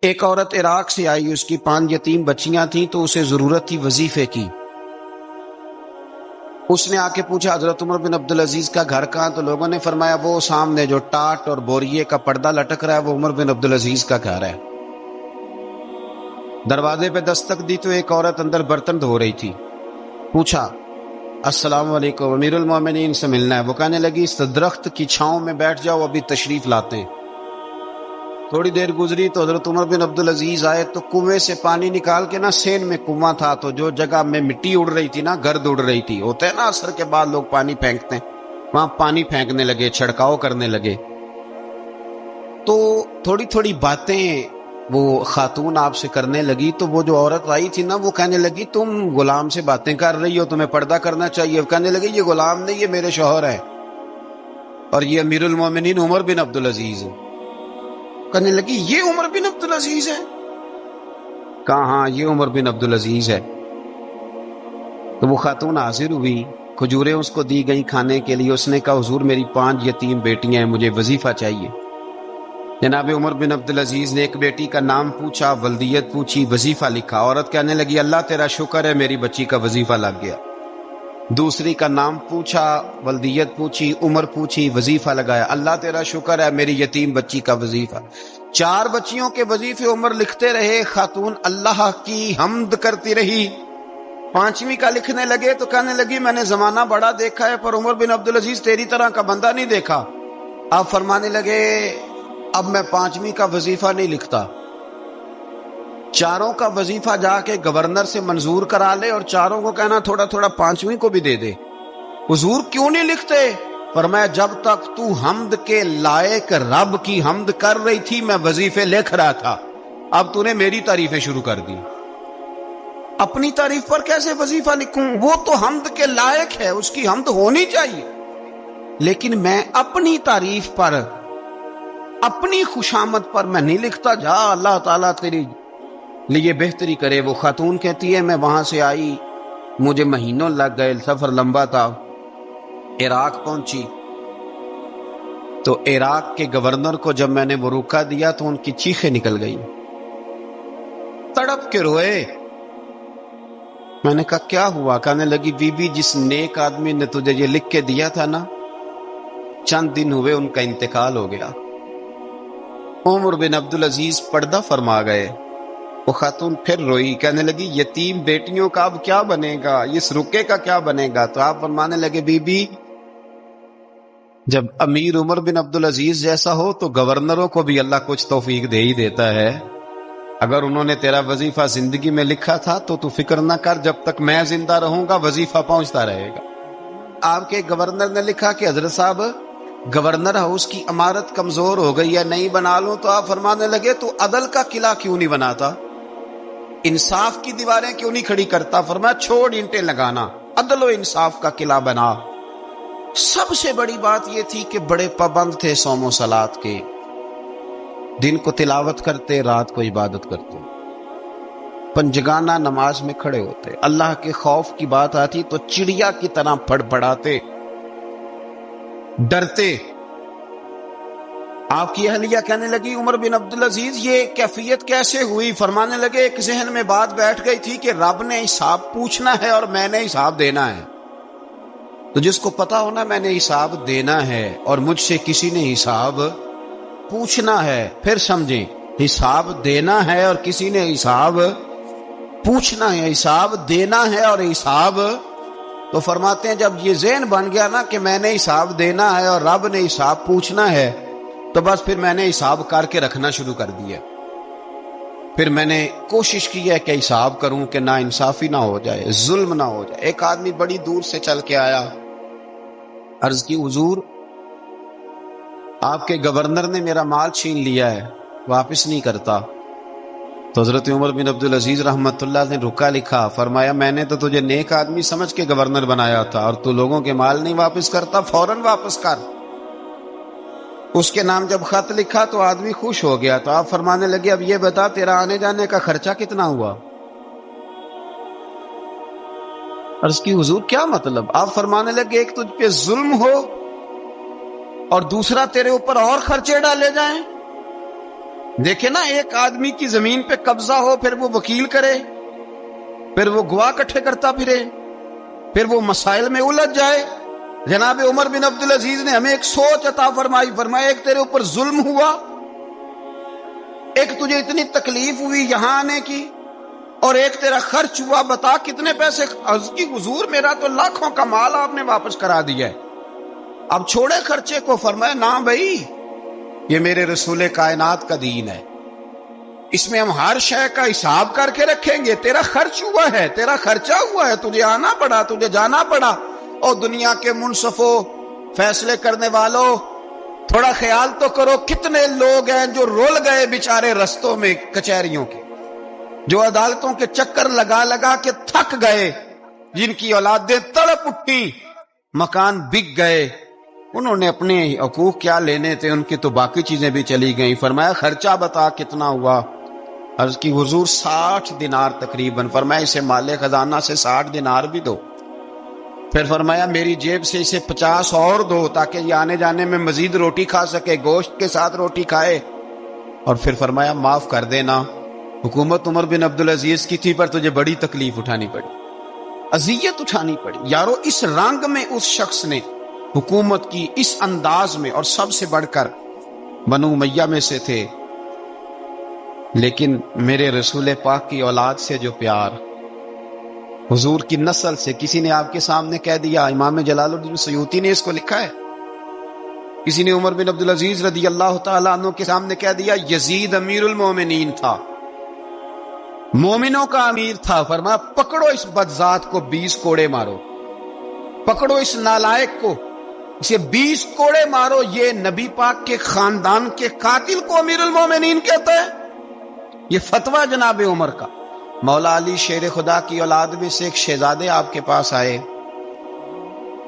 ایک عورت عراق سے آئی، اس کی 5 یتیم بچیاں تھیں تو اسے ضرورت تھی وظیفے کی۔ اس نے آ کے پوچھا حضرت عمر بن عبدالعزیز کا گھر کہاں؟ تو لوگوں نے فرمایا وہ سامنے جو ٹاٹ اور بوریے کا پردہ لٹک رہا ہے وہ عمر بن عبدالعزیز کا گھر ہے۔ دروازے پہ دستک دی تو ایک عورت اندر برتن دھو رہی تھی۔ پوچھا السلام علیکم، امیر المومنین سے ملنا ہے۔ وہ کہنے لگی اس درخت کی چھاؤں میں بیٹھ جاؤ، ابھی تشریف لاتے ہیں۔ تھوڑی دیر گزری تو حضرت عمر بن عبدالعزیز آئے تو کنویں سے پانی نکال کے نا، سین میں کنواں تھا تو جو جگہ میں مٹی اڑ رہی تھی نا، گرد اڑ رہی تھی، ہوتا ہے نا عصر کے بعد لوگ پانی پھینکتے ہیں، وہاں پانی پھینکنے لگے، چھڑکاؤ کرنے لگے۔ تو تھوڑی تھوڑی باتیں وہ خاتون آپ سے کرنے لگی تو وہ جو عورت آئی تھی نا، وہ کہنے لگی تم غلام سے باتیں کر رہی ہو، تمہیں پردہ کرنا چاہیے۔ وہ کہنے لگی یہ غلام نہیں، یہ میرے شوہر ہے اور یہ امیر المومنین عمر بن عبدالعزیز ہے۔ کہنے لگی یہ عمر بن عبدالعزیز ہے؟ کہا ہاں یہ عمر بن عبدالعزیز ہے۔ تو وہ خاتون حاضر ہوئی، کھجوریں اس کو دی گئی کھانے کے لیے۔ اس نے کہا حضور میری 5 یتیم بیٹیاں ہیں، مجھے وظیفہ چاہیے۔ جناب عمر بن عبدالعزیز نے ایک بیٹی کا نام پوچھا، ولدیت پوچھی، وظیفہ لکھا۔ عورت کہنے لگی اللہ تیرا شکر ہے میری بچی کا وظیفہ لگ گیا۔ دوسری کا نام پوچھا، ولدیت پوچھی، عمر پوچھی، وظیفہ لگایا، اللہ تیرا شکر ہے میری یتیم بچی کا وظیفہ۔ 4 بچیوں کے وظیفے عمر لکھتے رہے، خاتون اللہ کی حمد کرتی رہی۔ 5ویں کا لکھنے لگے تو کہنے لگی میں نے زمانہ بڑا دیکھا ہے پر عمر بن عبدالعزیز تیری طرح کا بندہ نہیں دیکھا۔ آپ فرمانے لگے اب میں 5ویں کا وظیفہ نہیں لکھتا، 4 کا وظیفہ جا کے گورنر سے منظور کرا لے اور 4 کو کہنا تھوڑا تھوڑا 5ویں کو بھی دے دے۔ حضور کیوں نہیں لکھتے؟ فرمایا جب تک تو حمد کے لائق رب کی حمد کر رہی تھی میں وظیفے لکھ رہا تھا، اب تو نے میری تعریفیں شروع کر دی۔ اپنی تعریف پر کیسے وظیفہ لکھوں؟ وہ تو حمد کے لائق ہے، اس کی حمد ہونی چاہیے، لیکن میں اپنی تعریف پر، اپنی خوشامد پر میں نہیں لکھتا۔ جا اللہ تعالیٰ تیری لیے بہتری کرے۔ وہ خاتون کہتی ہے میں وہاں سے آئی، مجھے مہینوں لگ گئے، سفر لمبا تھا، عراق پہنچی تو عراق کے گورنر کو جب میں نے وہ روکا دیا تو ان کی چیخیں نکل گئی، تڑپ کے روئے۔ میں نے کہا کیا ہوا؟ کہنے لگی بی بی جس نیک آدمی نے تجھے یہ لکھ کے دیا تھا نا، چند دن ہوئے ان کا انتقال ہو گیا۔ عمر بن عبدالعزیز پردہ فرما گئے۔ وہ خاتون پھر روئی، کہنے لگی یتیم بیٹیوں کا اب کیا بنے گا، اس رکے کا کیا بنے گا؟ تو آپ فرمانے لگے بی بی جب امیر عمر بن عبدالعزیز جیسا ہو تو گورنروں کو بھی اللہ کچھ توفیق دے ہی دیتا ہے۔ اگر انہوں نے تیرا وظیفہ زندگی میں لکھا تھا تو فکر نہ کر، جب تک میں زندہ رہوں گا وظیفہ پہنچتا رہے گا۔ آپ کے گورنر نے لکھا کہ حضرت صاحب گورنر ہاؤس کی عمارت کمزور ہو گئی ہے، نہیں بنا لوں؟ تو آپ فرمانے لگے تو عدل کا قلعہ کیوں نہیں بناتا، انصاف کی دیواریں کیوں نہیں کھڑی کرتا؟ فرمایا چھوڑ اینٹیں لگانا، عدل و انصاف کا قلعہ بنا۔ سب سے بڑی بات یہ تھی کہ بڑے پابند تھے صوم و صلات کے، دن کو تلاوت کرتے، رات کو عبادت کرتے، پنجگانہ نماز میں کھڑے ہوتے، اللہ کے خوف کی بات آتی تو چڑیا کی طرح پھڑ پڑاتے، ڈرتے۔ آپ کی اہلیہ کہنے لگی عمر بن عبدالعزیز یہ کیفیت کیسے ہوئی؟ فرمانے لگے ایک ذہن میں بات بیٹھ گئی تھی کہ رب نے حساب پوچھنا ہے اور میں نے حساب دینا ہے، تو جس کو پتا ہونا میں نے حساب دینا ہے اور مجھ سے کسی نے حساب پوچھنا ہے، پھر سمجھیں حساب دینا ہے اور کسی نے حساب پوچھنا ہے، حساب دینا ہے اور حساب، تو فرماتے ہیں جب یہ ذہن بن گیا نا کہ میں نے حساب دینا ہے اور رب نے حساب پوچھنا ہے، تو بس پھر میں نے حساب کر کے رکھنا شروع کر دیا۔ پھر میں نے کوشش کی ہے کہ حساب کروں کہ نا انصافی نہ ہو جائے، ظلم نہ ہو جائے۔ ایک آدمی بڑی دور سے چل کے آیا، عرض کی حضور آپ کے گورنر نے میرا مال چھین لیا ہے، واپس نہیں کرتا۔ تو حضرت عمر بن عبدالعزیز رحمت اللہ نے رکا لکھا، فرمایا میں نے تو تجھے نیک آدمی سمجھ کے گورنر بنایا تھا اور تو لوگوں کے مال نہیں واپس کرتا، فوراً واپس کر۔ اس کے نام جب خط لکھا تو آدمی خوش ہو گیا، تو آپ فرمانے لگے اب یہ بتا تیرا آنے جانے کا خرچہ کتنا ہوا؟ عرض کی حضور کیا مطلب؟ آپ فرمانے لگے ایک تجھ پہ ظلم ہو اور دوسرا تیرے اوپر اور خرچے ڈالے جائیں؟ دیکھے نا، ایک آدمی کی زمین پہ قبضہ ہو، پھر وہ وکیل کرے، پھر وہ گواہ اکٹھے کرتا پھرے، پھر وہ مسائل میں الجھ جائے۔ جناب عمر بن عبدالعزیز نے ہمیں ایک سوچ عطا فرمائی، فرمایا ایک تیرے اوپر ظلم ہوا، ایک تجھے اتنی تکلیف ہوئی یہاں آنے کی، اور ایک تیرا خرچ ہوا، بتا کتنے پیسے؟ عرض کی حضور میرا تو لاکھوں کا مال آپ نے واپس کرا دیا ہے، اب چھوڑے خرچے کو؟ فرمایا نہ بھائی، یہ میرے رسول کائنات کا دین ہے، اس میں ہم ہر شے کا حساب کر کے رکھیں گے۔ تیرا خرچ ہوا ہے، تیرا خرچہ ہوا ہے، تجھے آنا پڑا، تجھے جانا پڑا۔ اور دنیا کے منصفوں، فیصلے کرنے والوں، تھوڑا خیال تو کرو، کتنے لوگ ہیں جو رول گئے بیچارے رستوں میں کچہریوں کے، جو عدالتوں کے چکر لگا لگا کے تھک گئے، جن کی اولادیں تڑپ اٹھی، مکان بک گئے، انہوں نے اپنے حقوق کیا لینے تھے، ان کی تو باقی چیزیں بھی چلی گئیں۔ فرمایا خرچہ بتا کتنا ہوا؟ عرض کی حضور 60 دینار تقریباً۔ فرمایا اسے مال خزانہ سے 60 دینار بھی دو۔ پھر فرمایا میری جیب سے اسے 50 اور دو، تاکہ یہ آنے جانے میں مزید روٹی کھا سکے، گوشت کے ساتھ روٹی کھائے۔ اور پھر فرمایا معاف کر دینا، حکومت عمر بن عبدالعزیز کی تھی، پر تجھے بڑی تکلیف اٹھانی پڑی، اذیت اٹھانی پڑی۔ یارو اس رنگ میں اس شخص نے حکومت کی، اس انداز میں، اور سب سے بڑھ کر بنو امیہ میں سے تھے، لیکن میرے رسول پاک کی اولاد سے جو پیار، حضور کی نسل سے، کسی نے آپ کے سامنے کہہ دیا، امام جلال الدین سیوطی نے اس کو لکھا ہے، کسی نے عمر بن عبدالعزیز رضی اللہ تعالیٰ عنہ کے سامنے کہہ دیا یزید امیر المومنین تھا، مومنوں کا امیر تھا۔ فرمایا پکڑو اس بدذات کو، 20 کوڑے مارو، پکڑو اس نالائق کو، اسے 20 کوڑے مارو۔ یہ نبی پاک کے خاندان کے قاتل کو امیر المومنین کہتا ہے؟ یہ فتویٰ جناب عمر کا۔ مولا علی شیر خدا کی اولاد میں سے ایک شہزادے آپ کے پاس آئے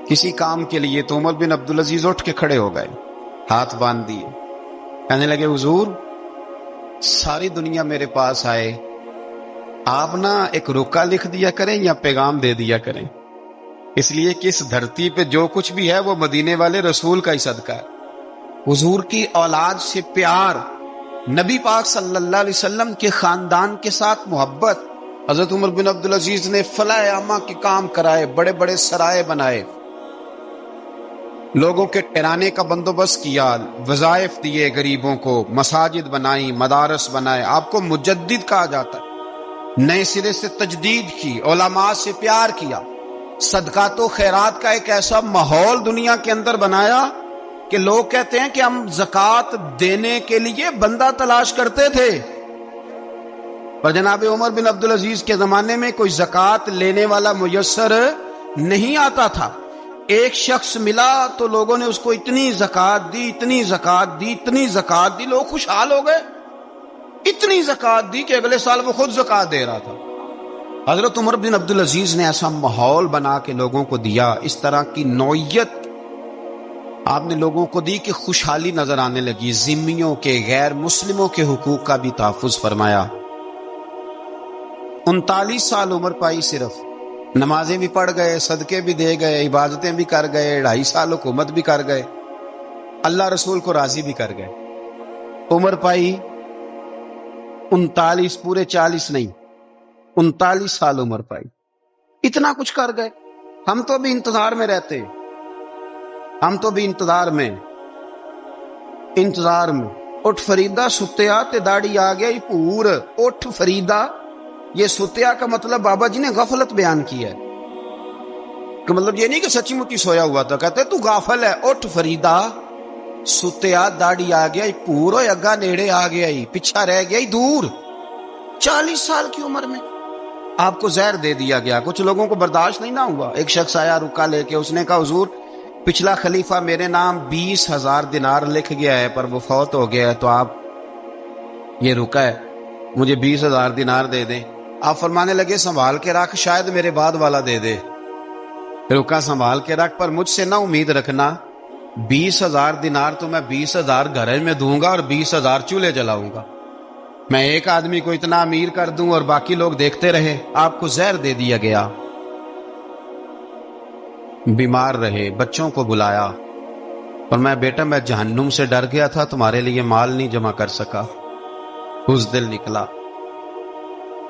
کسی کام کے لیے، تو عمر بن عبدالعزیز اٹھ کے کھڑے ہو گئے، ہاتھ باندھ دیے، کہنے لگے حضور ساری دنیا میرے پاس آئے، آپ نا ایک رکا لکھ دیا کریں یا پیغام دے دیا کریں، اس لیے کہ اس دھرتی پہ جو کچھ بھی ہے وہ مدینے والے رسول کا ہی صدقہ ہے۔ حضور کی اولاد سے پیار، نبی پاک صلی اللہ علیہ وسلم کے خاندان کے ساتھ محبت۔ حضرت عمر بن عبدالعزیز نے فلاح عامہ کے کام کرائے، بڑے بڑے سرائے بنائے، لوگوں کے ٹھہرانے کا بندوبست کیا، وظائف دیے غریبوں کو، مساجد بنائی، مدارس بنائے۔ آپ کو مجدد کہا جاتا ہے، نئے سرے سے تجدید کی، علماء سے پیار کیا، صدقات و خیرات کا ایک ایسا ماحول دنیا کے اندر بنایا کہ لوگ کہتے ہیں کہ ہم زکوٰۃ دینے کے لیے بندہ تلاش کرتے تھے، پر جناب عمر بن عبدالعزیز کے زمانے میں کوئی زکوٰۃ لینے والا میسر نہیں آتا تھا۔ ایک شخص ملا تو لوگوں نے اس کو اتنی زکوٰۃ دی، اتنی زکوٰۃ دی، اتنی زکوٰۃ دی، لوگ خوشحال ہو گئے، اتنی زکوٰۃ دی کہ اگلے سال وہ خود زکوٰۃ دے رہا تھا۔ حضرت عمر بن عبدالعزیز نے ایسا ماحول بنا کے لوگوں کو دیا، اس طرح کی نوعیت آپ نے لوگوں کو دی کہ خوشحالی نظر آنے لگی، ذمیوں کے، غیر مسلموں کے حقوق کا بھی تحفظ فرمایا۔ 39 سال عمر پائی، صرف نمازیں بھی پڑھ گئے، صدقے بھی دے گئے، عبادتیں بھی کر گئے، 2.5 سال حکومت بھی کر گئے، اللہ رسول کو راضی بھی کر گئے۔ عمر پائی 39، پورے 40 نہیں، 39 سال عمر پائی، اتنا کچھ کر گئے۔ ہم تو بھی انتظار میں رہتے، ہم تو بھی انتظار میں۔ اٹھ فریدا ستیا تے داڑھی آ گیا پور۔ اٹھ فریدا، یہ ستیا کا مطلب بابا جی نے غفلت بیان کیا ہے، کہ مطلب یہ نہیں کہ سچی مچی سویا ہوا تھا، کہتے تو غافل ہے۔ اٹھ فریدا ستیا داڑھی آ گیا پور، اگا نیڑے آ گیا، پیچھا رہ گیا دور۔ 40 سال کی عمر میں آپ کو زہر دے دیا گیا، کچھ لوگوں کو برداشت نہیں نہ ہوا۔ ایک شخص آیا رکا لے کے، اس نے کہا حضور پچھلا خلیفہ میرے نام 20,000 دینار لکھ گیا ہے، پر وہ فوت ہو گیا ہے، تو آپ یہ رکا ہے، مجھے 20,000 دینار دے دیں۔ آپ فرمانے لگے سنبھال کے رکھ، شاید میرے بعد والا دے دے۔ رکا سنبھال کے رکھ، پر مجھ سے نہ امید رکھنا 20,000 دینار تو میں 20,000 گھر میں دوں گا اور 20,000 چولہے جلاؤں گا، میں ایک آدمی کو اتنا امیر کر دوں اور باقی لوگ دیکھتے رہے۔ آپ کو زہر دے دیا گیا، بیمار رہے، بچوں کو بلایا، اور میں بیٹا میں جہنم سے ڈر گیا تھا، تمہارے لیے مال نہیں جمع کر سکا۔ اس دل نکلا،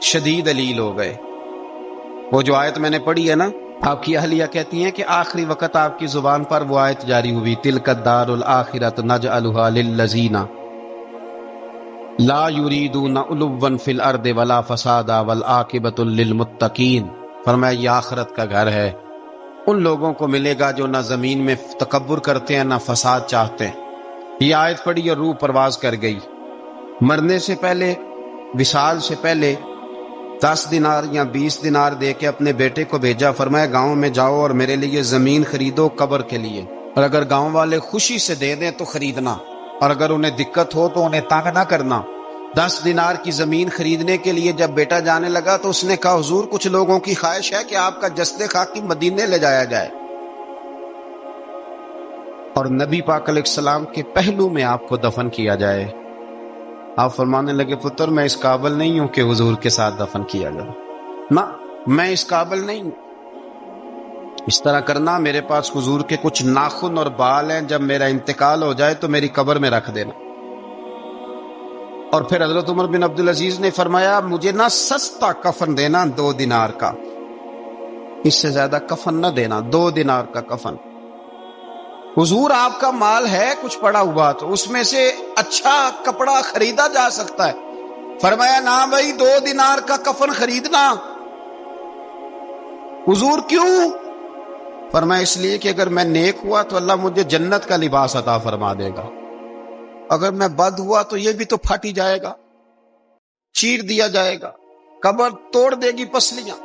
شدید علیل ہو گئے۔ وہ جو آیت میں نے پڑھی ہے نا، آپ کی اہلیہ کہتی ہیں کہ آخری وقت آپ کی زبان پر وہ آیت جاری ہوئی، تلک الدار الآخرۃ نجعلھا للذین لا یریدون علوا فی الارض ولا فسادا والعاقبۃ للمتقین۔ فرمایا یہ آخرت کا گھر ہے، ان لوگوں کو ملے گا جو نہ زمین میں تکبر کرتے ہیں نہ فساد چاہتے ہیں۔ یہ آیت پڑھی اور روح پرواز کر گئی۔ مرنے سے پہلے، وصال سے پہلے 10 دینار یا 20 دینار دے کے اپنے بیٹے کو بھیجا، فرمایا گاؤں میں جاؤ اور میرے لیے زمین خریدو قبر کے لیے، اور اگر گاؤں والے خوشی سے دے دیں تو خریدنا، اور اگر انہیں دقت ہو تو انہیں تنگ نہ کرنا۔ 10 دینار کی زمین خریدنے کے لیے جب بیٹا جانے لگا تو اس نے کہا حضور کچھ لوگوں کی خواہش ہے کہ آپ کا جسد خاکی مدینے لے جایا جائے، اور نبی پاک علیہ السلام کے پہلو میں آپ کو دفن کیا جائے۔ آپ فرمانے لگے پتر میں اس قابل نہیں ہوں کہ حضور کے ساتھ دفن کیا جائے، نہ میں اس قابل نہیں ہوں۔ اس طرح کرنا، میرے پاس حضور کے کچھ ناخن اور بال ہیں، جب میرا انتقال ہو جائے تو میری قبر میں رکھ دینا۔ اور پھر حضرت عمر بن عبدالعزیز نے فرمایا مجھے نہ سستا کفن دینا 2 دینار کا، اس سے زیادہ کفن نہ دینا، 2 دینار کا کفن۔ حضور آپ کا مال ہے کچھ پڑا ہوا تو اس میں سے اچھا کپڑا خریدا جا سکتا ہے۔ فرمایا نہ بھائی 2 دینار کا کفن خریدنا۔ حضور کیوں؟ فرمایا اس لیے کہ اگر میں نیک ہوا تو اللہ مجھے جنت کا لباس عطا فرما دے گا، اگر میں بد ہوا تو یہ بھی تو پھٹ ہی جائے گا، چیر دیا جائے گا، قبر توڑ دے گی پسلیاں،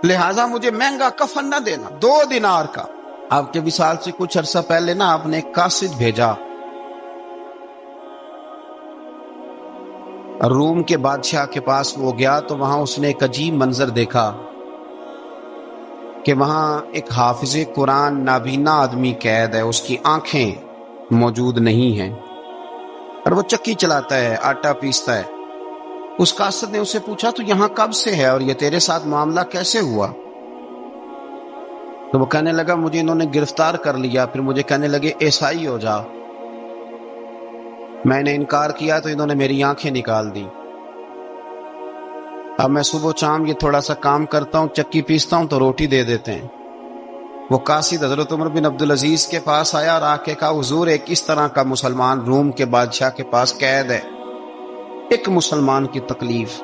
لہذا مجھے مہنگا کفن نہ دینا، 2 دینار کا۔ آپ کے وصال سے کچھ عرصہ پہلے نا آپ نے ایک قاصد بھیجا، روم کے بادشاہ کے پاس وہ گیا تو وہاں اس نے ایک عجیب منظر دیکھا کہ وہاں ایک حافظ قرآن نابینا آدمی قید ہے، اس کی آنکھیں موجود نہیں ہیں اور وہ چکی چلاتا ہے، آٹا پیستا ہے۔ اس قاصد نے اسے پوچھا تو یہاں کب سے ہے اور یہ تیرے ساتھ معاملہ کیسے ہوا؟ تو وہ کہنے لگا مجھے انہوں نے گرفتار کر لیا، پھر مجھے کہنے لگے عیسائی ہو جا، میں نے انکار کیا تو انہوں نے میری آنکھیں نکال دی۔ اب میں صبح شام یہ تھوڑا سا کام کرتا ہوں، چکی پیستا ہوں تو روٹی دے دیتے ہیں۔ وہ قاصد حضرت عمر بن عبدالعزیز کے پاس آیا اور آ کے کہا حضور ایک اس طرح کا مسلمان روم کے بادشاہ کے پاس قید ہے، ایک مسلمان کی تکلیف۔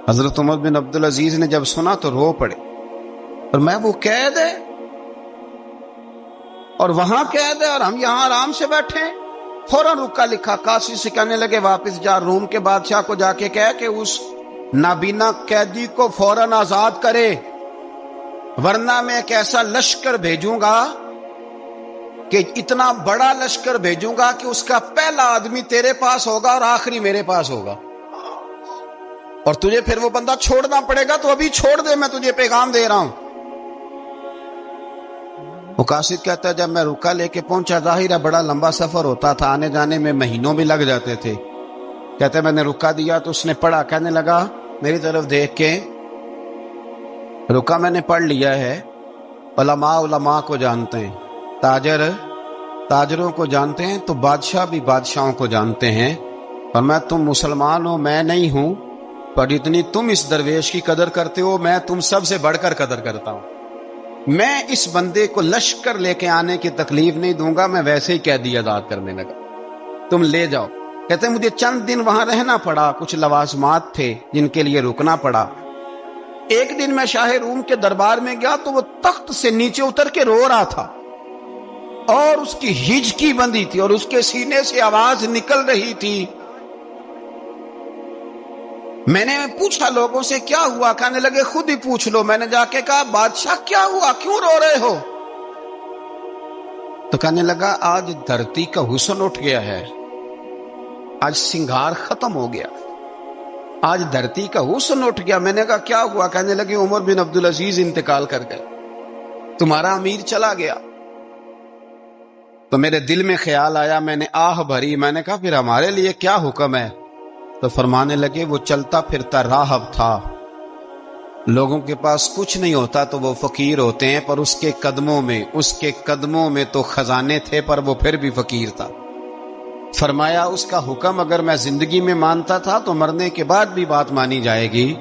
حضرت عمر بن عبدالعزیز نے جب سنا تو رو پڑے، اور میں وہ قید ہے اور وہاں قید ہے اور ہم یہاں آرام سے بیٹھے ہیں۔ فوراً رکا لکھا قاصد سے کہنے لگے واپس جا، روم کے بادشاہ کو جا کے کہہ کہ اس نابینا قیدی کو فوراً آزاد کرے، ورنہ میں ایک ایسا لشکر بھیجوں گا کہ اتنا بڑا لشکر بھیجوں گا کہ اس کا پہلا آدمی تیرے پاس ہوگا اور آخری میرے پاس ہوگا، اور تجھے پھر وہ بندہ چھوڑنا پڑے گا، تو ابھی چھوڑ دے، میں تجھے پیغام دے رہا ہوں۔ وہ قاصد کہتا ہے جب میں رکا لے کے پہنچا، ظاہر ہے بڑا لمبا سفر ہوتا تھا، آنے جانے میں مہینوں بھی لگ جاتے تھے۔ کہتے میں نے رکا دیا تو اس نے پڑھا، کہنے لگا میری طرف دیکھ کے رکا میں نے پڑھ لیا ہے، علماء علماء کو جانتے ہیں، تاجر تاجروں کو جانتے ہیں، تو بادشاہ بھی بادشاہوں کو جانتے ہیں، اور میں تم مسلمان ہو میں نہیں ہوں، پر اتنی تم اس درویش کی قدر کرتے ہو میں تم سب سے بڑھ کر قدر کرتا ہوں۔ میں اس بندے کو لشکر لے کے آنے کی تکلیف نہیں دوں گا، میں ویسے ہی قیدی آزاد کرنے لگا، تم لے جاؤ۔ کہتے ہیں مجھے چند دن وہاں رہنا پڑا، کچھ لوازمات تھے جن کے لیے رکنا پڑا۔ ایک دن میں شاہ روم کے دربار میں گیا تو وہ تخت سے نیچے اتر کے رو رہا تھا، اور اس کی ہجکی بندی تھی اور اس کے سینے سے آواز نکل رہی تھی۔ میں نے پوچھا لوگوں سے کیا ہوا، کہنے لگے خود ہی پوچھ لو۔ میں نے جا کے کہا بادشاہ کیا ہوا، کیوں رو رہے ہو؟ تو کہنے لگا آج دھرتی کا حسن اٹھ گیا ہے، آج سنگار ختم ہو گیا، آج دھرتی کا حسن اٹھ گیا۔ میں نے کہا کیا ہوا؟ کہنے لگے عمر بن عبدالعزیز انتقال کر گئے، تمہارا امیر چلا گیا۔ تو میرے دل میں خیال آیا، میں نے آہ بھری، میں نے کہا پھر ہمارے لیے کیا حکم ہے؟ تو فرمانے لگے وہ چلتا پھرتا راہب تھا، لوگوں کے پاس کچھ نہیں ہوتا تو وہ فقیر ہوتے ہیں، پر اس کے قدموں میں تو خزانے تھے، پر وہ پھر بھی فقیر تھا۔ فرمایا اس کا حکم اگر میں زندگی میں مانتا تھا تو مرنے کے بعد بھی بات مانی جائے گی،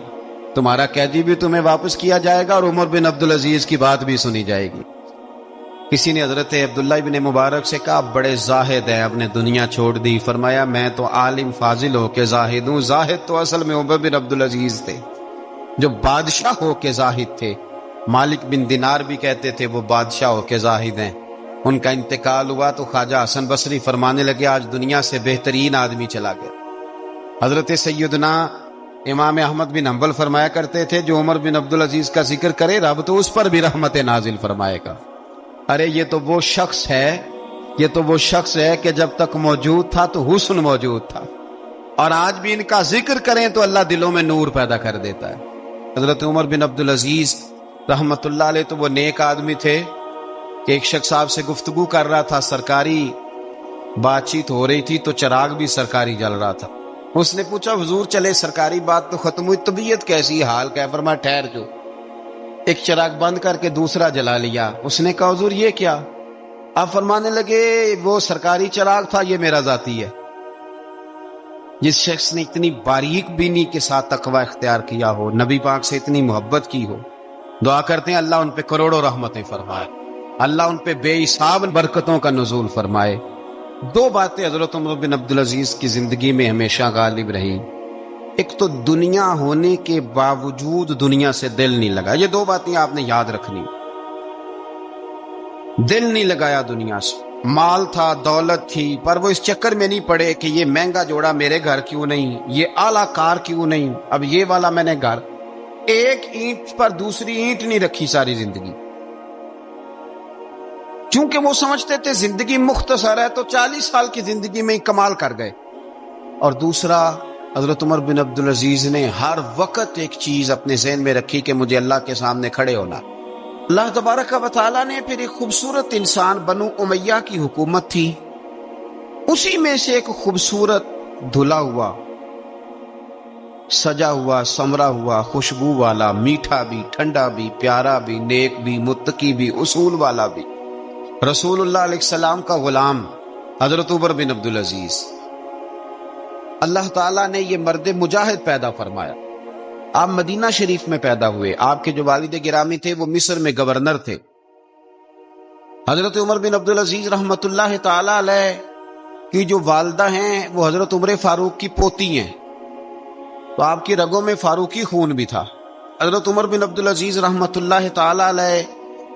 تمہارا قیدی بھی تمہیں واپس کیا جائے گا اور عمر بن عبدالعزیز کی بات بھی سنی جائے گی۔ کسی نے حضرت عبداللہ بن مبارک سے کہا بڑے زاہد ہیں، اپنے دنیا چھوڑ دی۔ فرمایا میں تو عالم فاضل ہو کے زاہد ہوں، زاہد تو اصل میں عمر بن عبدالعزیز تھے جو بادشاہ ہو کے زاہد تھے۔ مالک بن دینار بھی کہتے تھے وہ بادشاہ ہو کے زاہد ہیں۔ ان کا انتقال ہوا تو خواجہ حسن بصری فرمانے لگے آج دنیا سے بہترین آدمی چلا گیا۔ حضرت سیدنا امام احمد بن حنبل فرمایا کرتے تھے جو عمر بن عبدالعزیز کا ذکر کرے رب تو اس پر بھی رحمت نازل فرمائے گا۔ ارے یہ تو وہ شخص ہے کہ جب تک موجود تھا تو حسن موجود تھا، اور آج بھی ان کا ذکر کریں تو اللہ دلوں میں نور پیدا کر دیتا ہے۔ حضرت عمر بن عبدالعزیز رحمت اللہ علیہ تو وہ نیک آدمی تھے کہ ایک شخص آپ سے گفتگو کر رہا تھا، سرکاری بات چیت ہو رہی تھی تو چراغ بھی سرکاری جل رہا تھا۔ اس نے پوچھا حضور چلے سرکاری بات تو ختم ہوئی، طبیعت کیسی، حال کیا؟ فرمایا ٹھہر جو، ایک چراغ بند کر کے دوسرا جلا لیا۔ اس نے کہا حضور یہ کیا؟ آپ فرمانے لگے وہ سرکاری چراغ تھا، یہ میرا ذاتی ہے۔ جس شخص نے اتنی باریک بینی کے ساتھ تقوی اختیار کیا ہو، نبی پاک سے اتنی محبت کی ہو، دعا کرتے ہیں اللہ ان پہ کروڑوں رحمتیں فرمائے، اللہ ان پہ بے حساب برکتوں کا نزول فرمائے۔ دو باتیں حضرت عمر بن عبدالعزیز کی زندگی میں ہمیشہ غالب رہی، ایک تو دنیا ہونے کے باوجود دنیا سے دل نہیں لگا، یہ دو باتیں آپ نے یاد رکھنی۔ دل نہیں لگایا دنیا سے، مال تھا، دولت تھی، پر وہ اس چکر میں نہیں پڑے کہ یہ مہنگا جوڑا میرے گھر کیوں نہیں، یہ اعلیٰ کار کیوں نہیں، اب یہ والا میں نے گھر، ایک اینٹ پر دوسری اینٹ نہیں رکھی ساری زندگی، چونکہ وہ سمجھتے تھے زندگی مختصر ہے تو 40 سال کی زندگی میں ہی کمال کر گئے۔ اور دوسرا حضرت عمر بن عبدالعزیز نے ہر وقت ایک چیز اپنے ذہن میں رکھی کہ مجھے اللہ کے سامنے کھڑے ہونا۔ اللہ تبارک و تعالیٰ نے پھر ایک خوبصورت انسان بنو امیہ کی حکومت تھی، اسی میں سے ایک خوبصورت دھلا ہوا، سجا ہوا، سمرا ہوا، خوشبو والا، میٹھا بھی، ٹھنڈا بھی، پیارا بھی، نیک بھی، متقی بھی، اصول والا بھی، رسول اللہ علیہ السلام کا غلام حضرت عمر بن عبدالعزیز۔ اللہ تعالیٰ نے یہ مرد مجاہد پیدا فرمایا۔ آپ مدینہ شریف میں پیدا ہوئے، آپ کے جو والد گرامی تھے وہ مصر میں گورنر تھے۔ حضرت عمر بن عبدالعزیز رحمت اللہ تعالی علیہ کی جو والدہ ہیں وہ حضرت عمر فاروق کی پوتی ہیں، تو آپ کی رگوں میں فاروقی خون بھی تھا۔ حضرت عمر بن عبدالعزیز رحمت اللہ تعالی علیہ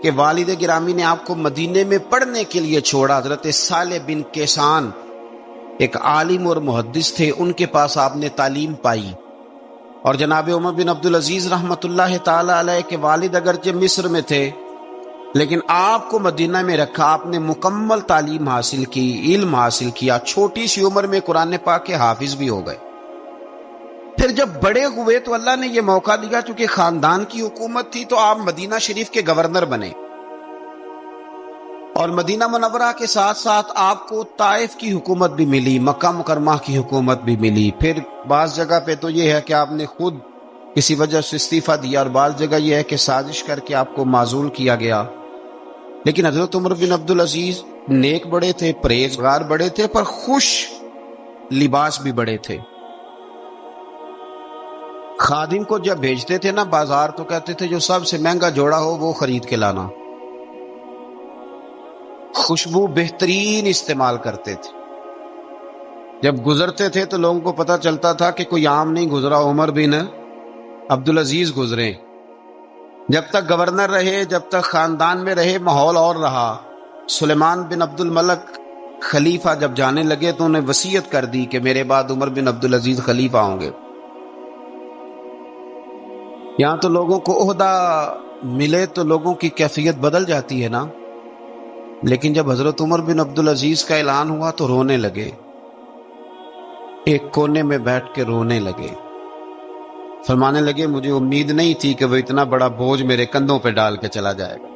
کے والد گرامی نے آپ کو مدینے میں پڑھنے کے لیے چھوڑا۔ حضرت صالح بن کیسان ایک عالم اور محدث تھے، ان کے پاس آپ نے تعلیم پائی، اور جناب عمر بن عبدالعزیز رحمت اللہ تعالی علیہ کے والد اگرچہ مصر میں تھے لیکن آپ کو مدینہ میں رکھا، آپ نے مکمل تعلیم حاصل کی، علم حاصل کیا، چھوٹی سی عمر میں قرآن پاک کے حافظ بھی ہو گئے۔ پھر جب بڑے ہوئے تو اللہ نے یہ موقع دیا، چونکہ خاندان کی حکومت تھی تو آپ مدینہ شریف کے گورنر بنے، اور مدینہ منورہ کے ساتھ ساتھ آپ کو طائف کی حکومت بھی ملی، مکہ مکرمہ کی حکومت بھی ملی۔ پھر بعض جگہ پہ تو یہ ہے کہ آپ نے خود کسی وجہ سے استعفیٰ دیا، اور بعض جگہ یہ ہے کہ سازش کر کے آپ کو معزول کیا گیا۔ لیکن حضرت عمر بن عبدالعزیز نیک بڑے تھے، پرہیزگار بڑے تھے، پر خوش لباس بھی بڑے تھے۔ خادم کو جب بھیجتے تھے نا بازار تو کہتے تھے جو سب سے مہنگا جوڑا ہو وہ خرید کے لانا، خوشبو بہترین استعمال کرتے تھے۔ جب گزرتے تھے تو لوگوں کو پتا چلتا تھا کہ کوئی عام نہیں گزرا، عمر بن عبدالعزیز گزرے۔ جب تک گورنر رہے، جب تک خاندان میں رہے، ماحول اور رہا۔ سلیمان بن عبد الملک خلیفہ جب جانے لگے تو انہیں وصیت کر دی کہ میرے بعد عمر بن عبدالعزیز خلیفہ ہوں گے۔ یہاں تو لوگوں کو عہدہ ملے تو لوگوں کی کیفیت بدل جاتی ہے نا، لیکن جب حضرت عمر بن عبدالعزیز کا اعلان ہوا تو رونے لگے، ایک کونے میں بیٹھ کے رونے لگے، فرمانے لگے مجھے امید نہیں تھی کہ وہ اتنا بڑا بوجھ میرے کندھوں پہ ڈال کے چلا جائے گا۔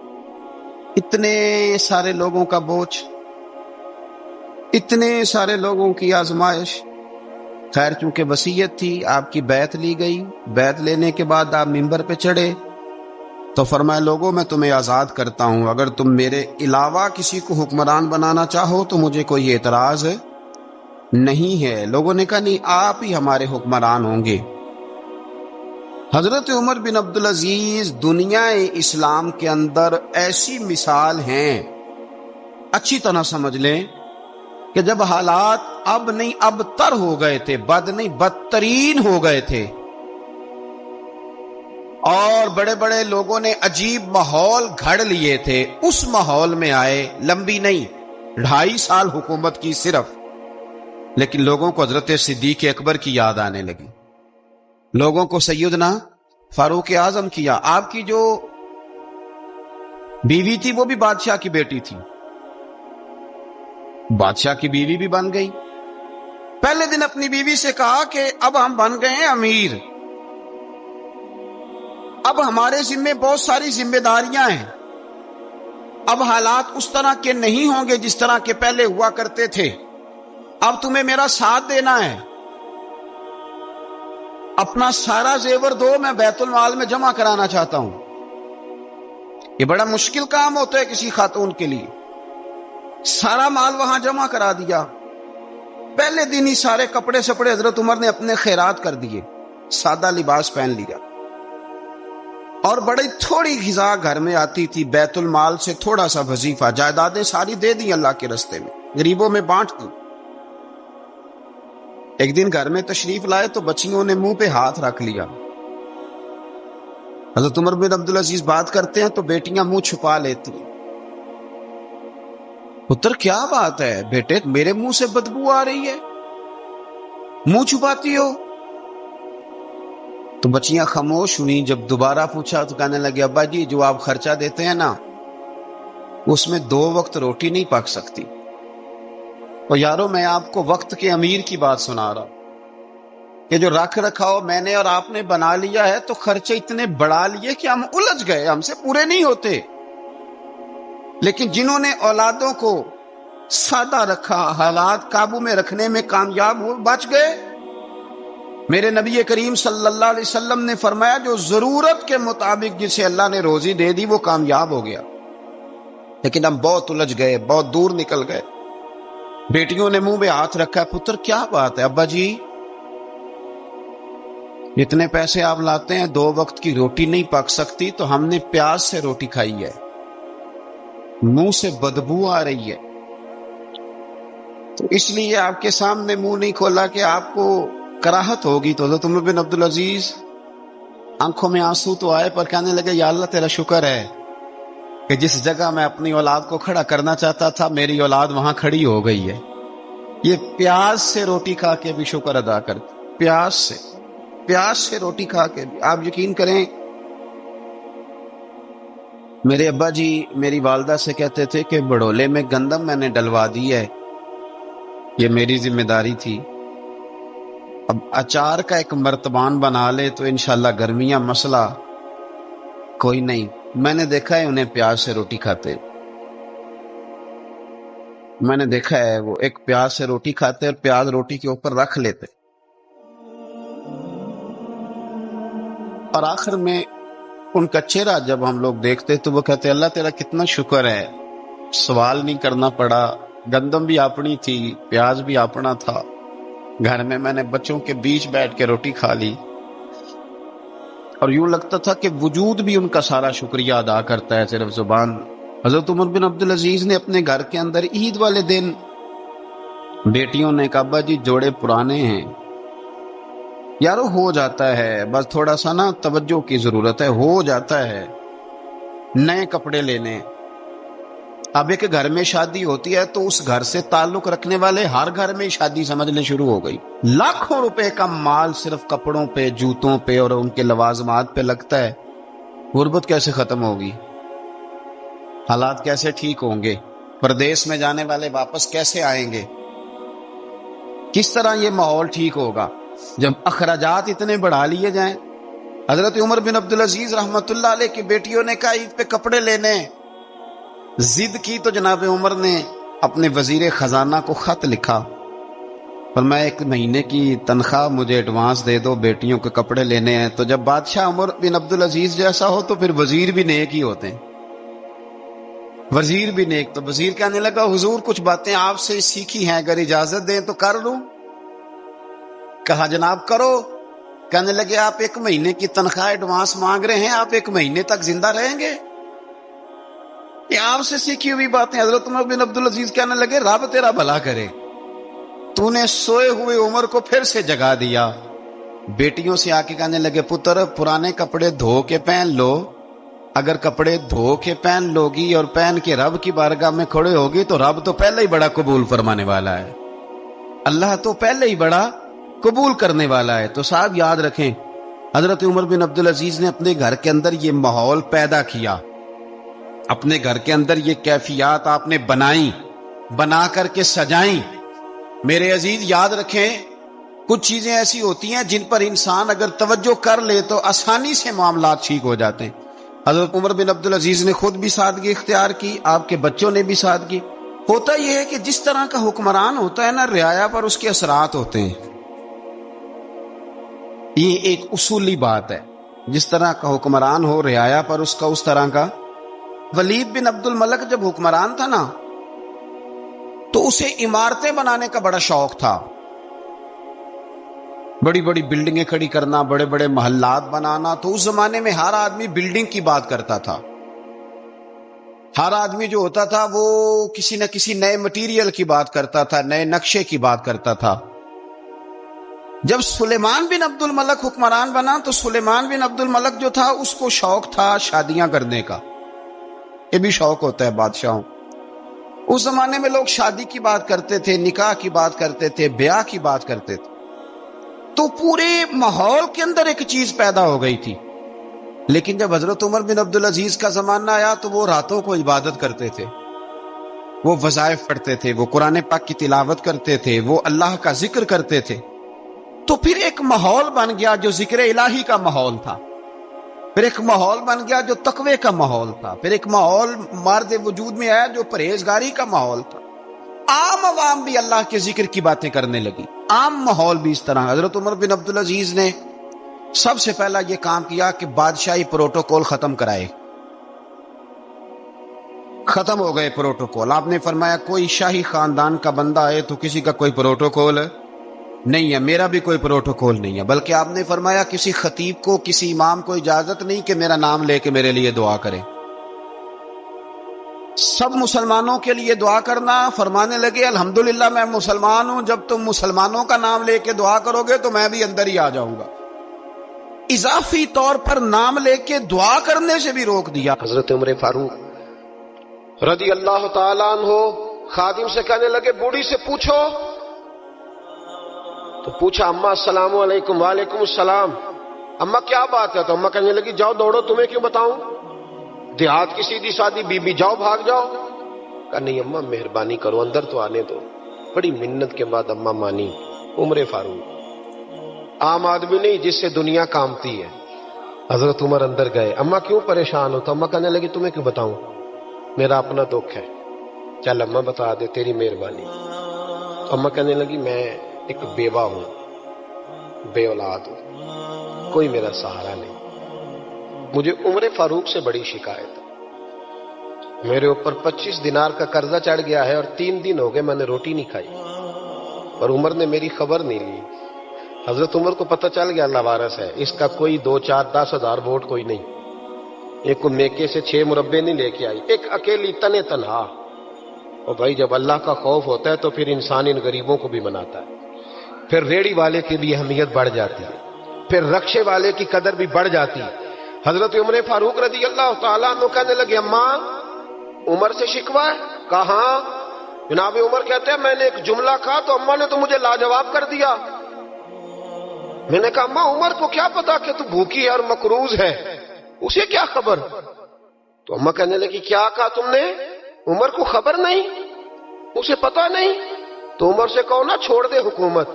اتنے سارے لوگوں کا بوجھ، اتنے سارے لوگوں کی آزمائش، خیر چونکہ وصیت تھی، آپ کی بیعت لی گئی، بیعت لینے کے بعد آپ منبر پہ چڑھے تو فرمایا لوگوں میں تمہیں آزاد کرتا ہوں، اگر تم میرے علاوہ کسی کو حکمران بنانا چاہو تو مجھے کوئی اعتراض نہیں ہے۔ لوگوں نے کہا نہیں، آپ ہی ہمارے حکمران ہوں گے۔ حضرت عمر بن عبدالعزیز دنیا اسلام کے اندر ایسی مثال ہیں، اچھی طرح سمجھ لیں کہ جب حالات اب نہیں اب تر ہو گئے تھے، بد نہیں بدترین ہو گئے تھے، اور بڑے بڑے لوگوں نے عجیب ماحول گھڑ لیے تھے، اس ماحول میں آئے، لمبی نہیں 2.5 سال حکومت کی صرف، لیکن لوگوں کو حضرت صدیق اکبر کی یاد آنے لگی، لوگوں کو سیدنا فاروق اعظم کیا۔ آپ کی جو بیوی تھی وہ بھی بادشاہ کی بیٹی تھی، بادشاہ کی بیوی بھی بن گئی۔ پہلے دن اپنی بیوی سے کہا کہ اب ہم بن گئے ہیں امیر، اب ہمارے ذمے بہت ساری ذمہ داریاں ہیں، اب حالات اس طرح کے نہیں ہوں گے جس طرح کے پہلے ہوا کرتے تھے، اب تمہیں میرا ساتھ دینا ہے، اپنا سارا زیور دو، میں بیت المال میں جمع کرانا چاہتا ہوں۔ یہ بڑا مشکل کام ہوتا ہے کسی خاتون کے لیے، سارا مال وہاں جمع کرا دیا۔ پہلے دن ہی سارے کپڑے سپڑے حضرت عمر نے اپنے خیرات کر دیے، سادہ لباس پہن لیا، اور بڑی تھوڑی غذا گھر میں آتی تھی، بیت المال سے تھوڑا سا وظیفہ، جائیدادیں ساری دے دی اللہ کے رستے میں، غریبوں میں بانٹ دی۔ ایک دن گھر میں تشریف لائے تو بچیوں نے منہ پہ ہاتھ رکھ لیا۔ حضرت عمر بن عبدالعزیز بات کرتے ہیں تو بیٹیاں منہ چھپا لیتی ہیں۔ پتر کیا بات ہے بیٹے، میرے منہ سے بدبو آ رہی ہے، منہ چھپاتی ہو؟ تو بچیاں خاموش ہوئی۔ جب دوبارہ پوچھا تو کہنے لگے ابا جی جو آپ خرچہ دیتے ہیں نا اس میں 2 وقت روٹی نہیں پک سکتی۔ اور یارو میں آپ کو وقت کے امیر کی بات سنا رہا ہوں کہ جو رکھ رکھاؤ میں نے اور آپ نے بنا لیا ہے تو خرچے اتنے بڑھا لیے کہ ہم الجھ گئے، ہم سے پورے نہیں ہوتے۔ لیکن جنہوں نے اولادوں کو سادہ رکھا، حالات قابو میں رکھنے میں کامیاب ہو، بچ گئے۔ میرے نبی کریم صلی اللہ علیہ وسلم نے فرمایا جو ضرورت کے مطابق جسے اللہ نے روزی دے دی وہ کامیاب ہو گیا، لیکن ہم بہت الجھ گئے، بہت دور نکل گئے۔ بیٹیوں نے منہ میں ہاتھ رکھا، پتر کیا بات ہے ابا جی، اتنے پیسے آپ لاتے ہیں 2 وقت کی روٹی نہیں پک سکتی، تو ہم نے پیاز سے روٹی کھائی ہے، منہ سے بدبو آ رہی ہے، تو اس لیے آپ کے سامنے منہ نہیں کھولا کہ آپ کو کراہت ہوگی۔ تو حضرت عمر بن عبدالعزیز آنکھوں میں آنسو تو آئے پر کہنے لگے یا اللہ تیرا شکر ہے کہ جس جگہ میں اپنی اولاد کو کھڑا کرنا چاہتا تھا میری اولاد وہاں کھڑی ہو گئی ہے۔ یہ پیاز سے روٹی کھا کے بھی شکر ادا کرتے، پیاز سے روٹی کھا کے بھی۔ آپ یقین کریں میرے ابا جی میری والدہ سے کہتے تھے کہ بڑولے میں گندم میں نے ڈلوا دی ہے، یہ میری ذمہ داری تھی، اب اچار کا ایک مرتبان بنا لے تو انشاءاللہ گرمیاں مسئلہ کوئی نہیں۔ میں نے دیکھا ہے انہیں پیاز سے روٹی کھاتے، میں نے دیکھا ہے وہ ایک پیاز سے روٹی کھاتے اور پیاز روٹی کے اوپر رکھ لیتے، اور آخر میں ان کا چہرہ جب ہم لوگ دیکھتے تو وہ کہتے اللہ تیرا کتنا شکر ہے، سوال نہیں کرنا پڑا، گندم بھی اپنی تھی، پیاز بھی اپنا تھا، گھر میں نے بچوں کے بیچ بیٹھ کے روٹی کھا لی، اور یوں لگتا تھا کہ وجود بھی ان کا سارا شکریہ ادا کرتا ہے صرف زبان۔ حضرت عمر بن عبدالعزیز نے اپنے گھر کے اندر عید والے دن بیٹیوں نے کہا ابا جی جوڑے پرانے ہیں، یارو ہو جاتا ہے، بس تھوڑا سا نا توجہ کی ضرورت ہے، ہو جاتا ہے، نئے کپڑے لینے۔ اب ایک گھر میں شادی ہوتی ہے تو اس گھر سے تعلق رکھنے والے ہر گھر میں شادی سمجھنے شروع ہو گئی، لاکھوں روپے کا مال صرف کپڑوں پہ، جوتوں پہ اور ان کے لوازمات پہ لگتا ہے۔ غربت کیسے ختم ہوگی؟ حالات کیسے ٹھیک ہوں گے؟ پردیس میں جانے والے واپس کیسے آئیں گے؟ کس طرح یہ ماحول ٹھیک ہوگا جب اخراجات اتنے بڑھا لیے جائیں؟ حضرت عمر بن عبدالعزیز رحمت اللہ علیہ کی بیٹیوں نے کہا عید پہ کپڑے لینے، ضد کی تو جناب عمر نے اپنے وزیر خزانہ کو خط لکھا فرمایا 1 مہینے کی تنخواہ مجھے ایڈوانس دے دو، بیٹیوں کے کپڑے لینے ہیں۔ تو جب بادشاہ عمر بن عبدالعزیز جیسا ہو تو پھر وزیر بھی نیک ہی ہوتے ہیں، وزیر بھی نیک۔ تو وزیر کہنے لگا حضور کچھ باتیں آپ سے سیکھی ہیں، اگر اجازت دیں تو کر لوں؟ کہا جناب کرو۔ کہنے لگے آپ 1 مہینے کی تنخواہ ایڈوانس مانگ رہے ہیں، آپ 1 مہینے تک زندہ رہیں گے؟ یہ آپ سے سیکھی ہوئی باتیں۔ حضرت عمر بن عبدالعزیز کہنے لگے رب تیرا بھلا کرے، تو نے سوئے ہوئے عمر کو پھر سے جگا دیا۔ بیٹیوں سے آ کے کہنے لگے پتر پرانے کپڑے دھو کے پہن لو، اگر کپڑے دھو کے پہن لوگی اور پہن کے رب کی بارگاہ میں کھڑے ہوگی تو رب تو پہلے ہی بڑا قبول فرمانے والا ہے، اللہ تو پہلے ہی بڑا قبول کرنے والا ہے۔ تو صاحب یاد رکھیں، حضرت عمر بن عبدالعزیز نے اپنے گھر کے اندر یہ ماحول پیدا کیا، اپنے گھر کے اندر یہ کیفیات آپ نے بنائیں، بنا کر کے سجائیں۔ میرے عزیز یاد رکھیں، کچھ چیزیں ایسی ہوتی ہیں جن پر انسان اگر توجہ کر لے تو آسانی سے معاملات ٹھیک ہو جاتے ہیں۔ حضرت عمر بن عبدالعزیز نے خود بھی سادگی اختیار کی، آپ کے بچوں نے بھی سادگی۔ ہوتا یہ ہے کہ جس طرح کا حکمران ہوتا ہے نا، رعایا پر اس کے اثرات ہوتے ہیں، یہ ایک اصولی بات ہے۔ جس طرح کا حکمران ہو رعایا پر اس کا اس طرح کا۔ ولید بن عبد الملک جب حکمران تھا نا تو اسے عمارتیں بنانے کا بڑا شوق تھا، بڑی بڑی بلڈنگیں کھڑی کرنا، بڑے بڑے محلات بنانا۔ تو اس زمانے میں ہر آدمی بلڈنگ کی بات کرتا تھا، ہر آدمی جو ہوتا تھا وہ کسی نہ کسی نئے مٹیریل کی بات کرتا تھا، نئے نقشے کی بات کرتا تھا۔ جب سلیمان بن عبد الملک حکمران بنا تو سلیمان بن عبد الملک جو تھا اس کو شوق تھا شادیاں کرنے کا، یہ بھی شوق ہوتا ہے بادشاہوں۔ اس زمانے میں لوگ شادی کی بات کرتے تھے، نکاح کی بات کرتے تھے، بیاہ کی بات کرتے تھے۔ تو پورے ماحول کے اندر ایک چیز پیدا ہو گئی تھی۔ لیکن جب حضرت عمر بن عبدالعزیز کا زمانہ آیا تو وہ راتوں کو عبادت کرتے تھے، وہ وظائف پڑھتے تھے، وہ قرآن پاک کی تلاوت کرتے تھے، وہ اللہ کا ذکر کرتے تھے۔ تو پھر ایک ماحول بن گیا جو ذکر الہی کا ماحول تھا، پھر ایک ماحول بن گیا جو تقوی کا ماحول تھا، پھر ایک ماحول مرد وجود میں آیا جو پرہیزگاری کا ماحول تھا۔ عام عوام بھی اللہ کے ذکر کی باتیں کرنے لگی، عام ماحول بھی اس طرح۔ حضرت عمر بن عبدالعزیز نے سب سے پہلا یہ کام کیا کہ بادشاہی پروٹوکول ختم کرائے۔ ختم ہو گئے پروٹوکول۔ آپ نے فرمایا کوئی شاہی خاندان کا بندہ آئے تو کسی کا کوئی پروٹوکول نہیں ہے، میرا بھی کوئی پروٹوکول نہیں ہے، بلکہ آپ نے فرمایا کسی خطیب کو، کسی امام کو اجازت نہیں کہ میرا نام لے کے میرے لیے دعا کرے۔ سب مسلمانوں کے لیے دعا کرنا، فرمانے لگے الحمدللہ میں مسلمان ہوں، جب تم مسلمانوں کا نام لے کے دعا کرو گے تو میں بھی اندر ہی آ جاؤں گا۔ اضافی طور پر نام لے کے دعا کرنے سے بھی روک دیا۔ حضرت عمر فاروق رضی اللہ تعالیٰ عنہ خادم سے کہنے لگے بوڑھی سے پوچھو۔ تو پوچھا اماں السلام علیکم۔ وعلیکم السلام۔ اماں کیا بات ہے؟ تو اماں کہنے لگی جاؤ دوڑو، تمہیں کیوں بتاؤں، دیہات کی سیدھی سادی بی بی، جاؤ بھاگ جاؤ۔ کہا نہیں اماں مہربانی کرو، اندر تو آنے دو۔ بڑی منت کے بعد اماں مانی۔ عمر فاروق عام آدمی نہیں جس سے دنیا کامتی ہے۔ حضرت عمر اندر گئے۔ اماں کیوں پریشان ہو؟ تو اماں کہنے لگی تمہیں کیوں بتاؤں، میرا اپنا دکھ ہے، چل اماں بتا دے، تیری مہربانی۔ تو اماں کہنے لگی میں ایک بیوہ ہوں، بے اولاد ہوں، کوئی میرا سہارا نہیں، مجھے عمر فاروق سے بڑی شکایت ہے، میرے اوپر 25 دینار کا قرضہ چڑھ گیا ہے اور 3 دن ہو گئے میں نے روٹی نہیں کھائی، اور عمر نے میری خبر نہیں لی۔ حضرت عمر کو پتہ چل گیا لاوارث ہے، اس کا کوئی 2 4 10 ہزار ووٹ کوئی نہیں، ایک کو میکے سے 6 مربے نہیں لے کے آئی، ایک اکیلی تنے تنہا۔ اور بھائی جب اللہ کا خوف ہوتا ہے تو پھر انسان ان غریبوں کو بھی مناتا ہے، پھر ریڑی والے کی بھی اہمیت بڑھ جاتی ہے، پھر رکشے والے کی قدر بھی بڑھ جاتی ہے۔ حضرت عمر فاروق رضی اللہ تعالیٰ عنہ کہنے لگے اماں عمر سے شکوہ ہے؟ کہاں؟ جناب عمر کہتے ہیں میں نے ایک جملہ کہا تو اماں نے تو مجھے لاجواب کر دیا۔ میں نے کہا اماں عمر کو کیا پتا کہ تو بھوکی ہے اور مقروض ہے، اسے کیا خبر؟ تو اماں کہنے لگی کیا کہا تم نے؟ عمر کو خبر نہیں، اسے پتا نہیں؟ تو عمر سے کہو نا چھوڑ دے حکومت،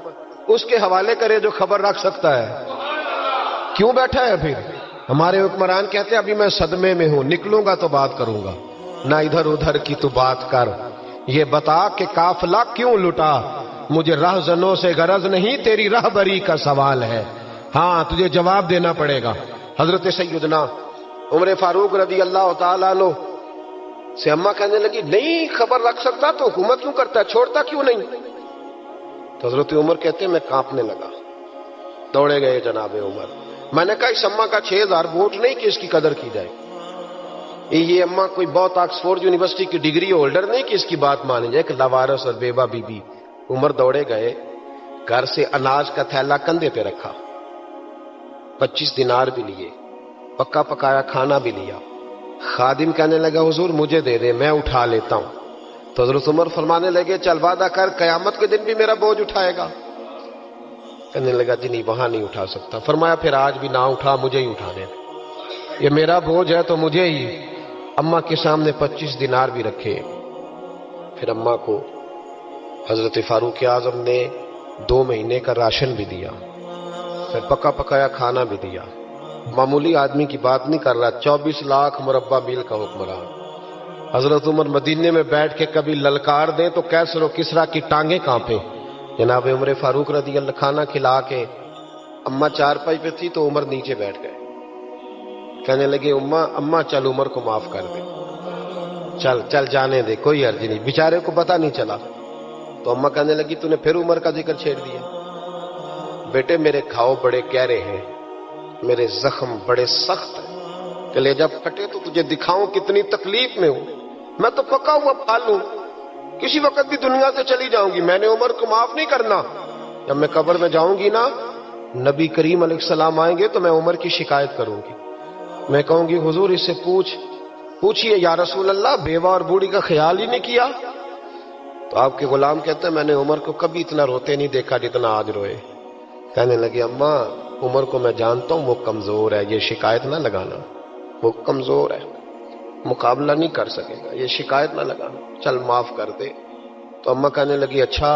اس کے حوالے کرے جو خبر رکھ سکتا ہے، کیوں بیٹھا ہے پھر؟ ہمارے حکمران کہتے ہیں ابھی میں صدمے میں ہوں، نکلوں گا تو بات کروں گا، نہ ادھر ادھر کی تو بات کر، یہ بتا کہ قافلہ کیوں لٹا، مجھے رہزنوں سے غرض نہیں، تیری رہبری کا سوال ہے، ہاں تجھے جواب دینا پڑے گا۔ حضرت سیدنا عمر فاروق رضی اللہ تعالیٰ عنہ سے اماں کہنے لگی نہیں خبر رکھ سکتا تو حکومت کیوں کرتا ہے، چھوڑتا کیوں نہیں؟ تو حضرت عمر کہتے ہیں میں کانپنے لگا، دوڑے گئے جناب عمر۔ میں نے کہا اس اماں کا 6000 ووٹ نہیں کہ اس کی قدر کی جائے، یہ اماں کوئی بہت آکسفورڈ یونیورسٹی کی ڈگری ہولڈر نہیں کہ اس کی بات مانی جائے، کہ لاوارث اور بیوہ بی بی۔ عمر دوڑے گئے، گھر سے اناج کا تھیلا کندھے پہ رکھا، 25 دینار بھی لیے، پکا پکایا کھانا بھی لیا۔ خادم کہنے لگا حضور مجھے دے دے میں اٹھا لیتا ہوں۔ تو حضرت عمر فرمانے لگے چل وعدہ کر قیامت کے دن بھی میرا بوجھ اٹھائے گا؟ کہنے لگا جی نہیں وہاں نہیں اٹھا سکتا۔ فرمایا پھر آج بھی نہ اٹھا، مجھے ہی اٹھانے دے، یہ میرا بوجھ ہے تو مجھے ہی۔ اماں کے سامنے 25 دینار بھی رکھے، پھر اماں کو حضرت فاروق اعظم نے 2 مہینے کا راشن بھی دیا، پھر پکا پکایا کھانا بھی دیا۔ معمولی آدمی کی بات نہیں کر رہا، 24 لاکھ مربع میل کا حکمران۔ حضرت عمر مدینے میں بیٹھ کے کبھی للکار دیں تو کیسر و کسریٰ کی ٹانگیں کانپیں۔ جناب عمر فاروق رضی اللہ کھانا کھلا کے اماں چارپائی پہ تھی تو عمر نیچے بیٹھ گئے، کہنے لگے اماں چل عمر کو معاف کر دے، چل چل جانے دے، کوئی حرج نہیں، بیچارے کو پتہ نہیں چلا۔ تو اماں کہنے لگی تو نے پھر عمر کا ذکر چھیڑ دیا۔ بیٹے میرے گھاؤ بڑے گہرے ہیں، میرے زخم بڑے سخت ہیں، کہ لے جب کٹے تو تجھے دکھاؤں کتنی تکلیف میں ہوں، میں تو پکا ہوا پھال ہوں، کسی وقت بھی دنیا سے چلی جاؤں گی، میں نے عمر کو معاف نہیں کرنا۔ جب میں قبر میں جاؤں گی نا، نبی کریم علیہ السلام آئیں گے تو میں عمر کی شکایت کروں گی، میں کہوں گی حضور اس سے پوچھئے یا رسول اللہ بیوہ اور بوڑھی کا خیال ہی نہیں کیا؟ تو آپ کے غلام کہتے ہیں میں نے عمر کو کبھی اتنا روتے نہیں دیکھا جتنا آج روئے۔ کہنے لگے اماں عمر کو میں جانتا ہوں وہ کمزور ہے، یہ شکایت نہ لگانا، وہ کمزور ہے، مقابلہ نہیں کر سکے گا، یہ شکایت نہ لگانا، چل معاف کر دے۔ تو اماں کہنے لگی اچھا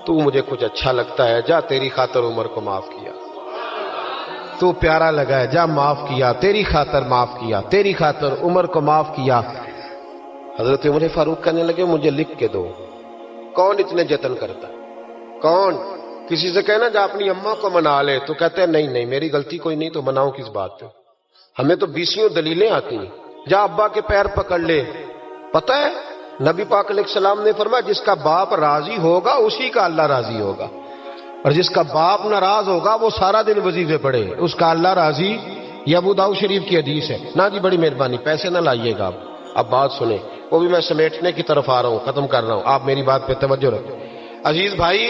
تو مجھے کچھ اچھا لگتا ہے، جا تیری خاطر عمر کو معاف کیا، تو پیارا لگا ہے، جا معاف کیا، تیری خاطر معاف کیا، تیری خاطر عمر کو معاف کیا۔ حضرت عمر فاروق کہنے لگے مجھے لکھ کے دو، کون اتنے جتن کرتا ہے، کون؟ کسی سے کہنا جا اپنی اماں کو منا لے، تو کہتے ہیں نہیں میری غلطی کوئی نہیں تو مناؤں کس بات پہ، ہمیں تو 20 دلیلیں آتی ہیں، جا ابا کے پیر پکڑ لے۔ پتہ ہے نبی پاک علیہ السلام نے فرمایا جس کا باپ راضی ہوگا اسی کا اللہ راضی ہوگا، اور جس کا باپ ناراض ہوگا وہ سارا دن وظیفے پڑھے، اس کا اللہ راضی۔ یہ ابو داؤد شریف کی حدیث ہے۔ نا جی بڑی مہربانی، پیسے نہ لائیے گا، اب بات سنیں، وہ بھی میں سمیٹنے کی طرف آ رہا ہوں، ختم کر رہا ہوں، آپ میری بات پہ توجہ رکھیں۔ عزیز بھائی،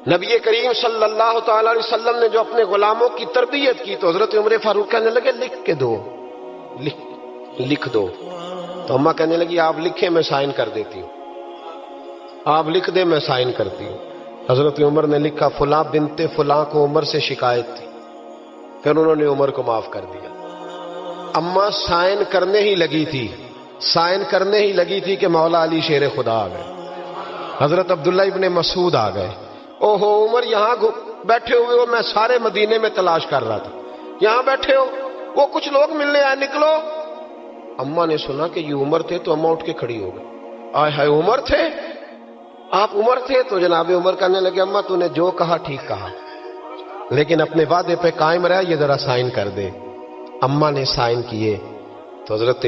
نبی کریم صلی اللہ تعالی علیہ وسلم نے جو اپنے غلاموں کی تربیت کی تو حضرت عمر فاروق کہنے لگے لکھ کے دو، لکھ دو۔ تو اماں کہنے لگی آپ لکھیں میں سائن کر دیتی ہوں، آپ لکھ دیں میں سائن کرتی ہوں۔ حضرت عمر نے لکھا فلاں بنت فلاں کو عمر سے شکایت تھی، پھر انہوں نے عمر کو معاف کر دیا۔ اماں سائن کرنے ہی لگی تھی کہ مولا علی شیر خدا آ گئے، حضرت عبداللہ ابن مسعود آ گئے۔ اوہو عمر یہاں بیٹھے ہوئے ہو، میں سارے مدینے میں تلاش کر رہا تھا، یہاں بیٹھے ہو، وہ کچھ لوگ ملنے آئے، نکلو۔ اماں نے سنا کہ یہ عمر تھے تو اماں اٹھ کے کھڑی ہو گئی، آئے ہائے عمر تھے، آپ عمر تھے؟ تو جناب عمر کہنے لگے اماں تو نے جو کہا ٹھیک کہا، لیکن اپنے وعدے پہ قائم رہ، یہ ذرا سائن کر دے۔ اماں نے سائن کیے تو حضرت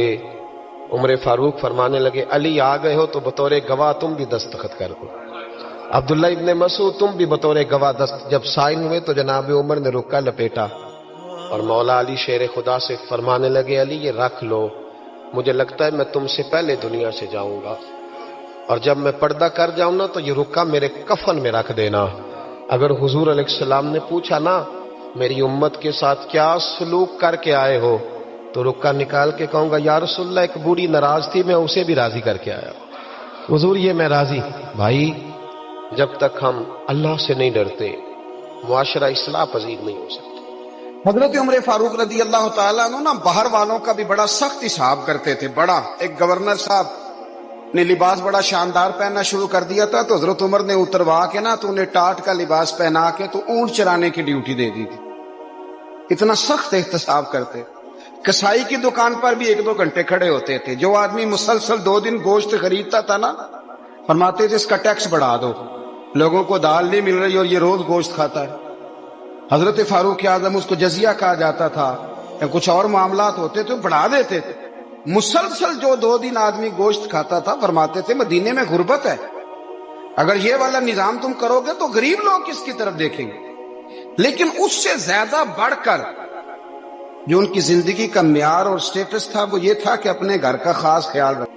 عمر فاروق فرمانے لگے علی آ گئے ہو تو بطور گواہ تم بھی دستخط کر دو، عبداللہ ابن مسعود تم بھی بطور گواہ جب سائن ہوئے تو جناب عمر نے رکا لپیٹا اور مولا علی شیر خدا سے فرمانے لگے علی یہ رکھ لو، مجھے لگتا ہے میں تم سے پہلے دنیا سے جاؤں گا، اور جب میں پردہ کر جاؤں نا تو یہ رکا میرے کفن میں رکھ دینا۔ اگر حضور علیہ السلام نے پوچھا نا میری امت کے ساتھ کیا سلوک کر کے آئے ہو، تو رکا نکال کے کہوں گا یا رسول اللہ ایک بوڑھی ناراض تھی میں اسے بھی راضی کر کے آیا، حضور یہ میں راضی۔ بھائی جب تک ہم اللہ سے نہیں ڈرتے معاشرہ اصلاح پذیر نہیں ہو سکتا۔ حضرت عمر فاروق رضی اللہ تعالیٰ عنہ نا باہر والوں کا بھی بڑا سخت حساب کرتے تھے، بڑا ایک گورنر صاحب نے لباس بڑا شاندار پہننا شروع کر دیا تھا تو حضرت عمر نے اتروا کے نا تو انہیں ٹاٹ کا لباس پہنا کے تو اونٹ چرانے کی ڈیوٹی دے دی تھی، اتنا سخت احتساب کرتے۔ کسائی کی دکان پر بھی 1-2 گھنٹے کھڑے ہوتے تھے، جو آدمی مسلسل 2 دن گوشت خریدتا تھا نا فرماتے تھے اس کا ٹیکس بڑھا دو، لوگوں کو دال نہیں مل رہی اور یہ روز گوشت کھاتا ہے۔ حضرت فاروق اعظم، اس کو جزیہ کہا جاتا تھا، یا کچھ اور معاملات ہوتے تو بڑھا دیتے تھے۔ مسلسل جو 2 دن آدمی گوشت کھاتا تھا، فرماتے تھے مدینے میں غربت ہے، اگر یہ والا نظام تم کرو گے تو غریب لوگ کس کی طرف دیکھیں گے۔ لیکن اس سے زیادہ بڑھ کر جو ان کی زندگی کا معیار اور سٹیٹس تھا وہ یہ تھا کہ اپنے گھر کا خاص خیال رکھیں۔